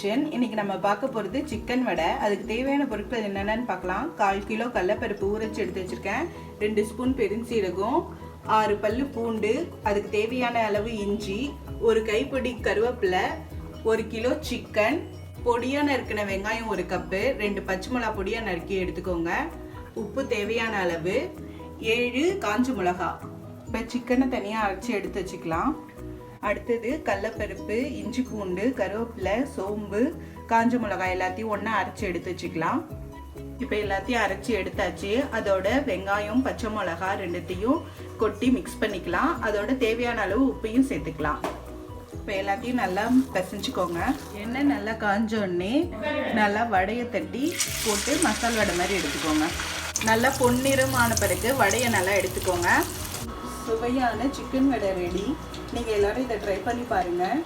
Kitchen. இன்னைக்கு நம்ம பார்க்க போகிறது சிக்கன் வடை. அதுக்கு தேவையான பொருட்கள் என்னென்னு பார்க்கலாம். 1/4 கிலோ கடலைப்பருப்பு ஊறச்சி எடுத்து வச்சுருக்கேன். 2 ஸ்பூன் பெருஞ்சீரகம், 6 பல்லு பூண்டு, அதுக்கு தேவையான அளவு இஞ்சி, ஒரு கைப்பிடி கருவேப்பிலை, 1 கிலோ சிக்கன், பொடியாக நறுக்கின வெங்காயம் 1 கப்பு, 2 பச்சை மிளகா பொடியாக நறுக்கி எடுத்துக்கோங்க, உப்பு தேவையான அளவு, 7 காஞ்ச மிளகா. இப்போ சிக்கனை தனியாக அரைச்சி எடுத்து வச்சுக்கலாம். அடுத்தது கடலைப்பருப்பு, இஞ்சி பூண்டு, கருவேப்பிலை, சோம்பு, காஞ்ச மிளகாய் எல்லாத்தையும் ஒன்றா அரைச்சி எடுத்து வச்சுக்கலாம். இப்போ எல்லாத்தையும் அரைச்சி எடுத்தாச்சு. அதோட வெங்காயம், பச்சை மிளகா ரெண்டுத்தையும் கொட்டி மிக்ஸ் பண்ணிக்கலாம். அதோட தேவையான அளவு உப்பையும் சேர்த்துக்கலாம். இப்போ எல்லாத்தையும் நல்லா பிசைஞ்சுக்கோங்க. எண்ணெய் நல்லா காஞ்சோடனே நல்லா வடையை தட்டி போட்டு மசால் வடை மாதிரி எடுத்துக்கோங்க. நல்லா பொன்னிறமான பிறகு வடையை நல்லா எடுத்துக்கோங்க. சுவையான சிக்கன் வடை ரெடி. நீங்கள் எல்லோரும் இதை ட்ரை பண்ணி பாருங்கள்.